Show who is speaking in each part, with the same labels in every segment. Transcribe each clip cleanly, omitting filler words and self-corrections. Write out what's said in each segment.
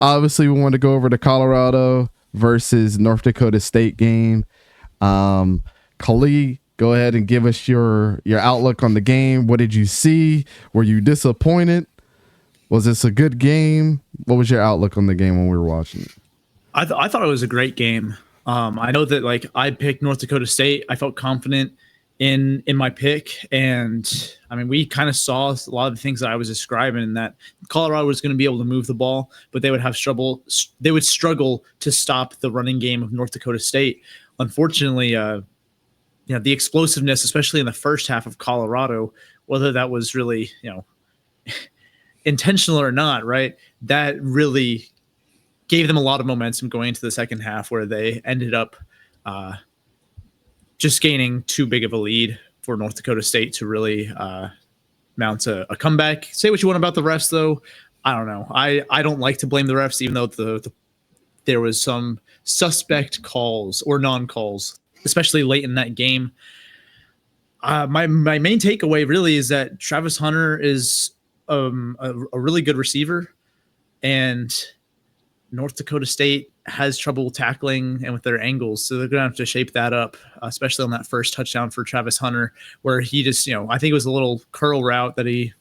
Speaker 1: obviously we want to go over the Colorado versus North Dakota State game. Khalid, go ahead and give us your outlook on the game. What did you see? Were you disappointed? Was this a good game? What was your outlook on the game when we were watching it?
Speaker 2: I thought it was a great game. I know that like I picked North Dakota State. I felt confident in my pick, and I mean we kind of saw a lot of the things that I was describing, that Colorado was going to be able to move the ball, but they would have trouble. They would struggle to stop the running game of North Dakota State. Unfortunately, the explosiveness, especially in the first half of Colorado, whether that was really intentional or not, right? That really gave them a lot of momentum going into the second half, where they ended up just gaining too big of a lead for North Dakota State to really mount a comeback. Say what you want about the refs, though. I don't know. I don't like to blame the refs, even though there was some suspect calls or non-calls, especially late in that game. My main takeaway really is that Travis Hunter is a really good receiver, and North Dakota State has trouble tackling and with their angles, so they're going to have to shape that up, especially on that first touchdown for Travis Hunter, where he just, I think it was a little curl route that he,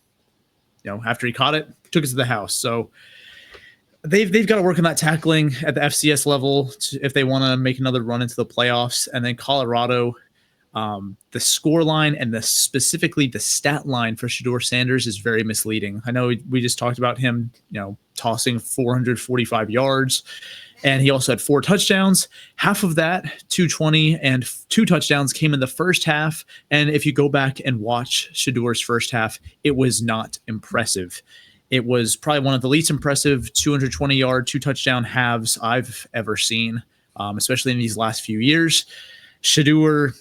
Speaker 2: after he caught it, took it to the house. So they've got to work on that tackling at the FCS level if they want to make another run into the playoffs. And then Colorado, the score line and specifically the stat line for Shedeur Sanders is very misleading. I know we just talked about him, tossing 445 yards, and he also had 4 touchdowns. Half of that, 220 and 2 touchdowns, came in the first half. And if you go back and watch Shedeur's first half, it was not impressive. It was probably one of the least impressive 220-yard, 2-touchdown halves I've ever seen, especially in these last few years. Shedeur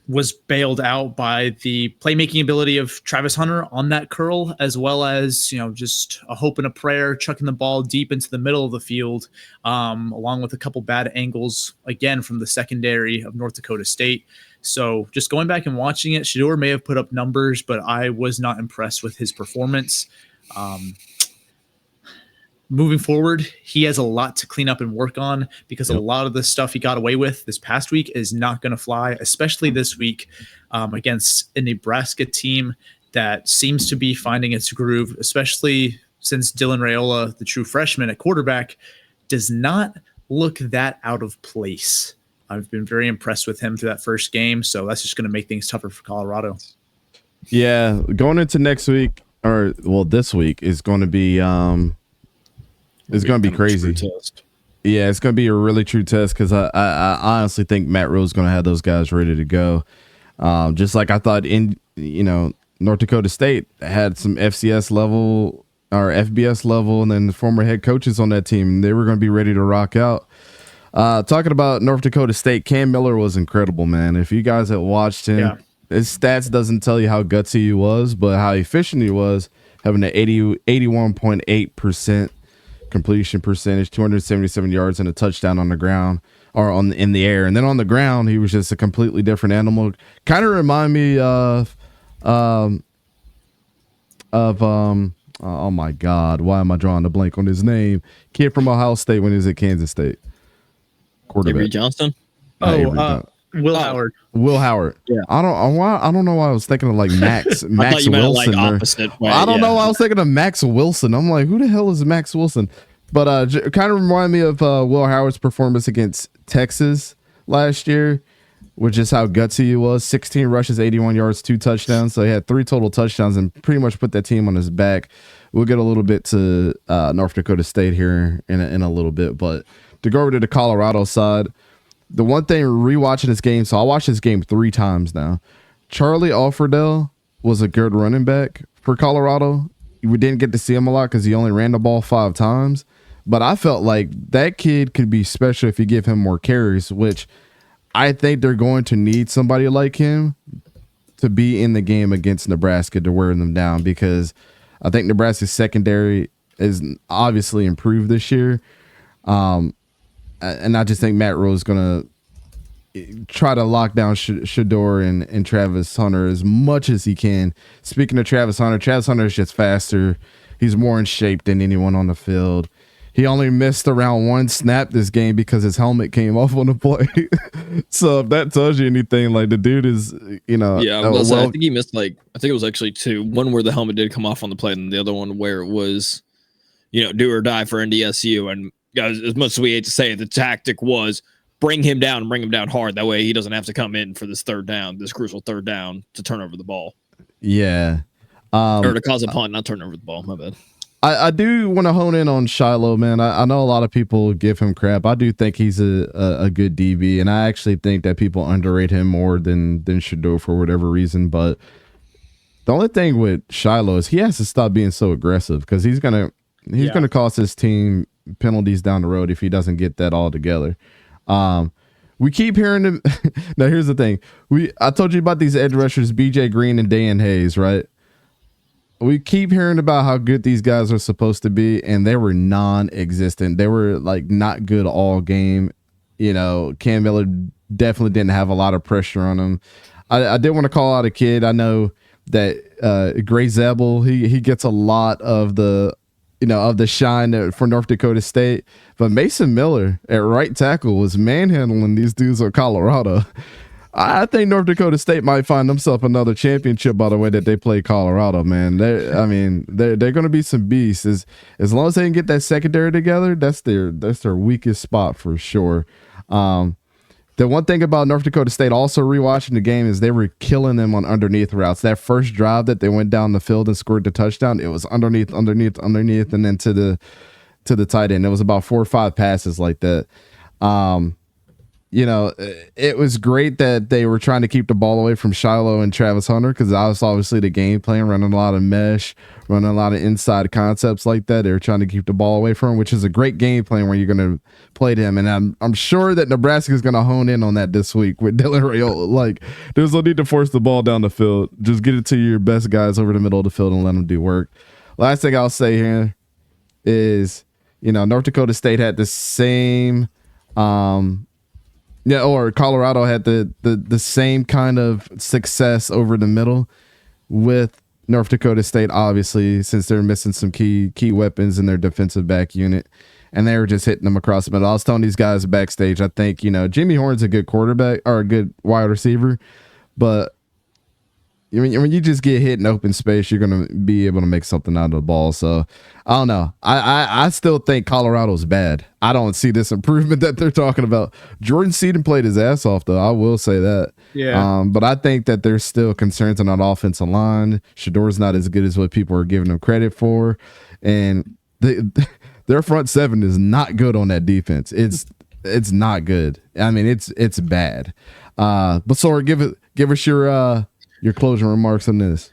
Speaker 2: was bailed out by the playmaking ability of Travis Hunter on that curl, as well as, just a hope and a prayer, chucking the ball deep into the middle of the field, along with a couple bad angles, again, from the secondary of North Dakota State. So just going back and watching it, Shedeur may have put up numbers, but I was not impressed with his performance. Moving forward, he has a lot to clean up and work on, because a lot of the stuff he got away with this past week is not going to fly, especially this week against a Nebraska team that seems to be finding its groove, especially since Dylan Raiola, the true freshman at quarterback, does not look that out of place. I've been very impressed with him through that first game, so that's just going to make things tougher for Colorado.
Speaker 1: Yeah, going into next week, this week is going to be it's going to be crazy. Yeah, it's going to be a really true test, because I honestly think Matt Rose is going to have those guys ready to go. Just like I thought North Dakota State had some FCS level or FBS level, and then the former head coaches on that team, they were going to be ready to rock out. Talking about North Dakota State, Cam Miller was incredible, man. If you guys had watched him, his stats doesn't tell you how gutsy he was, but how efficient he was, having an 81.8% completion percentage, 277 yards, and a touchdown on the ground or in the air. And then on the ground, he was just a completely different animal. Kind of remind me of oh my God, why am I drawing a blank on his name? Kid from Ohio State when he was at Kansas State. Quarterback.
Speaker 3: Avery Johnston.
Speaker 2: Will Howard.
Speaker 1: Will Howard. Yeah. I don't know why I was thinking of like Max Wilson.
Speaker 3: Like opposite way,
Speaker 1: I don't know why I was thinking of Max Wilson. I'm like, who the hell is Max Wilson? But kind of remind me of Will Howard's performance against Texas last year, which is how gutsy he was. 16 rushes, 81 yards, 2 touchdowns. So he had 3 total touchdowns and pretty much put that team on his back. We'll get a little bit to North Dakota State here in a little bit. But to go over to the Colorado side, the one thing rewatching this game, so I watched this game 3 times now. Charlie Alfredell was a good running back for Colorado. We didn't get to see him a lot because he only ran the ball 5 times. But I felt like that kid could be special if you give him more carries, which I think they're going to need somebody like him to be in the game against Nebraska to wear them down, because I think Nebraska's secondary is obviously improved this year. And I just think Matt Rose is going to try to lock down Shedeur and Travis Hunter as much as he can. Speaking of Travis Hunter is just faster. He's more in shape than anyone on the field. he only missed around one snap this game because his helmet came off on the play. So if that tells you anything, like the dude is,
Speaker 3: Yeah, I think he missed I think it was actually two. One where the helmet did come off on the play, and the other one where it was, do or die for NDSU. And guys, as much as we hate to say it, the tactic was bring him down and bring him down hard. That way he doesn't have to come in for this crucial third down to turn over the ball.
Speaker 1: Yeah.
Speaker 3: Or to cause a punt, not turn over the ball. My bad.
Speaker 1: I do want to hone in on Shiloh, man. I know a lot of people give him crap. I do think he's a good DB, and I actually think that people underrate him more than Shador for whatever reason. But the only thing with Shiloh is he has to stop being so aggressive, because he's gonna cost his team penalties down the road if he doesn't get that all together. We keep hearing him. Now here's the thing. I told you about these edge rushers, BJ Green and Dan Hayes, right? We keep hearing about how good these guys are supposed to be, and they were non-existent. They were not good all game. Cam Miller definitely didn't have a lot of pressure on him. I did want to call out a kid. I know that 𝗕𝘂𝘀𝗶𝗲𝘀𝗀, he gets a lot of the shine for North Dakota State, but Mason Miller at right tackle was manhandling these dudes at Colorado. I think North Dakota State might find themselves another championship by the way that they play Colorado, man. They're going to be some beasts. As long as they can get that secondary together, that's their weakest spot for sure. The one thing about North Dakota State, also rewatching the game, is they were killing them on underneath routes. That first drive that they went down the field and scored the touchdown, it was underneath, and then to the tight end. It was about 4 or 5 passes like that. It was great that they were trying to keep the ball away from Shiloh and Travis Hunter, because that was obviously the game plan, running a lot of mesh, running a lot of inside concepts like that. They were trying to keep the ball away from him, which is a great game plan when you're going to play them. And I'm sure that Nebraska is going to hone in on that this week with Dylan Raiola. There's no need to force the ball down the field. Just get it to your best guys over the middle of the field and let them do work. Last thing I'll say here is, North Dakota State had the same or Colorado had the same kind of success over the middle with North Dakota State, obviously, since they're missing some key weapons in their defensive back unit, and they were just hitting them across the middle. I was telling these guys backstage, I think, Jimmy Horn's a good quarterback or a good wide receiver, but when you just get hit in open space, you're going to be able to make something out of the ball. So I don't know. I still think Colorado's bad. I don't see this improvement that they're talking about. Jordan Seaton played his ass off, though. I will say that.
Speaker 2: Yeah.
Speaker 1: But I think that there's still concerns on that offensive line. Shador's not as good as what people are giving him credit for. And their front seven is not good on that defense. It's not good. I mean, it's bad. But Sora, give us your closing remarks on this.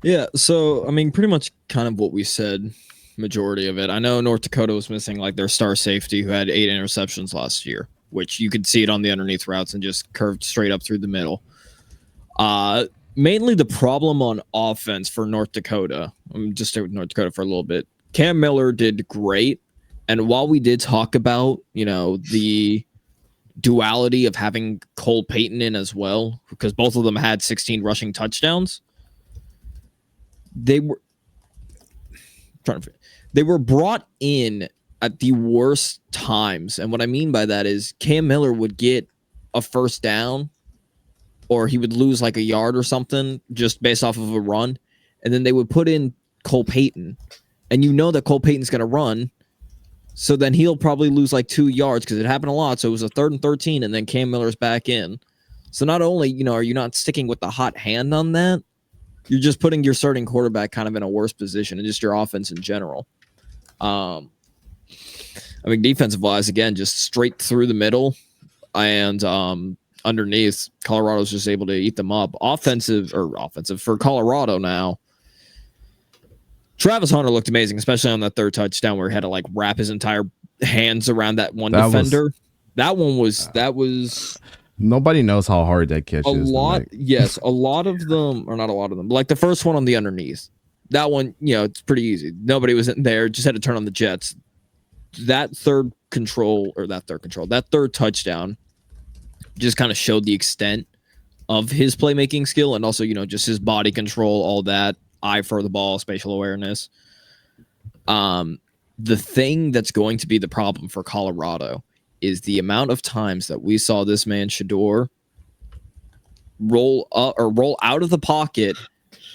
Speaker 3: Yeah, so pretty much kind of what we said, majority of it. I know North Dakota was missing their star safety, who had 8 interceptions last year, which you could see it on the underneath routes and just curved straight up through the middle. Mainly the problem on offense for North Dakota. I'm just stay with North Dakota for a little bit. Cam Miller did great, and while we did talk about the duality of having Cole Payton in as well, because both of them had 16 rushing touchdowns, they were brought in at the worst times. And what I mean by that is Cam Miller would get a first down, or he would lose a yard or something just based off of a run, and then they would put in Cole Payton, and that Cole Payton's going to run. So then he'll probably lose 2 yards, because it happened a lot. So it was a 3rd and 13, and then Cam Miller's back in. So not only, are you not sticking with the hot hand on that, you're just putting your starting quarterback kind of in a worse position, and just your offense in general. Defensive wise, again, just straight through the middle, and underneath, Colorado's just able to eat them up. Offensive for Colorado now. Travis Hunter looked amazing, especially on that 3rd touchdown where he had to wrap his entire hands around that one defender. That was
Speaker 1: nobody knows how hard that catch is.
Speaker 3: Yes, a lot of them, or not a lot of them, but the first one on the underneath. That one, it's pretty easy. Nobody was in there, just had to turn on the jets. That third touchdown just kind of showed the extent of his playmaking skill, and also, just his body control, all that. Eye for the ball, spatial awareness. the thing that's going to be the problem for Colorado is the amount of times that we saw this man Shedeur roll up or roll out of the pocket,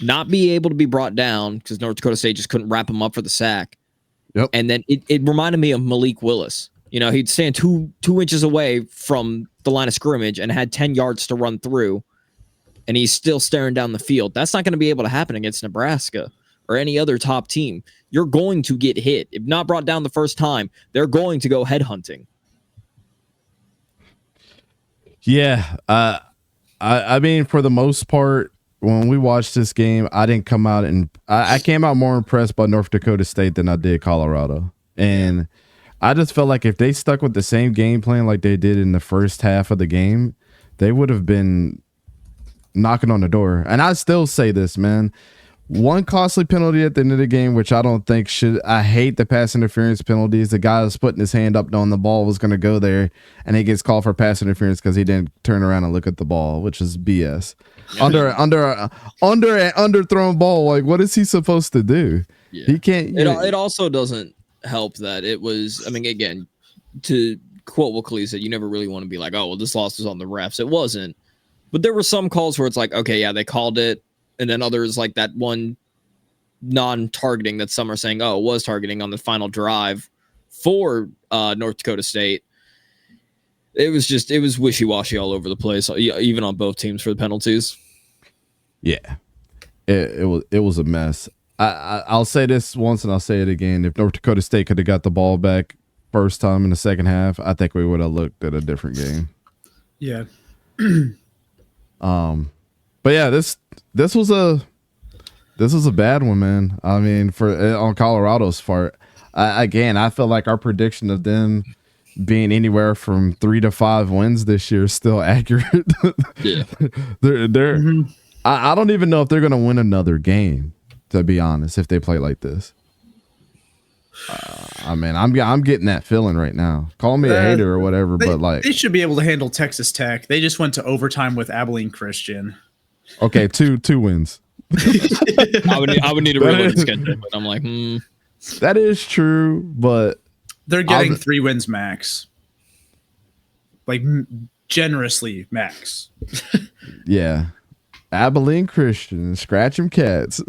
Speaker 3: not be able to be brought down because North Dakota State just couldn't wrap him up for the sack.
Speaker 1: Yep.
Speaker 3: And then it reminded me of Malik Willis. You know, he'd stand two inches away from the line of scrimmage and had 10 yards to run through, and he's still staring down the field. That's not going to be able to happen against Nebraska or any other top team. You're going to get hit. If not brought down the first time, they're going to go headhunting.
Speaker 1: Yeah. I mean, for the most part, when we watched this game, I didn't come out and I came out more impressed by North Dakota State than I did Colorado. And I just felt like if they stuck with the same game plan like they did in the first half of the game, they would have been knocking on the door. And I still say this, man. One costly penalty at the end of the game, which I don't think should. I hate the pass interference penalties. The guy was putting his hand up knowing the ball was going to go there, and he gets called for pass interference because he didn't turn around and look at the ball, which is BS. Under an underthrown ball, like what is he supposed to do?
Speaker 3: Yeah.
Speaker 1: He can't.
Speaker 3: It also doesn't help that it was. I mean, again, to quote what Khalid said, you never really want to be like, oh, well, this loss was on the refs. It wasn't, but there were some calls where it's like, okay, yeah, they called it. And then others like that one non-targeting that some are saying, oh, it was targeting on the final drive for North Dakota State. It was wishy-washy all over the place, even on both teams for the penalties.
Speaker 1: Yeah, it was a mess. I'll say this once and I'll say it again. If North Dakota State could have got the ball back first time in the second half, I think we would have looked at a different game.
Speaker 2: Yeah.
Speaker 1: But yeah, this was a bad one, man. I mean, on Colorado's part, I feel like our prediction of them being anywhere from 3 to 5 wins this year is still accurate.
Speaker 3: Yeah,
Speaker 1: they're. I don't even know if they're gonna win another game. To be honest, if they play like this, I mean, I'm getting that feeling right now. Call me a hater or whatever, but like
Speaker 2: they should be able to handle Texas Tech. They just went to overtime with Abilene Christian.
Speaker 1: Okay, two wins.
Speaker 3: I would need a real schedule, but I'm like,
Speaker 1: That is true, but
Speaker 2: they're getting 3 wins max. Like generously max.
Speaker 1: Yeah. Abilene Christian, scratch 'em cats.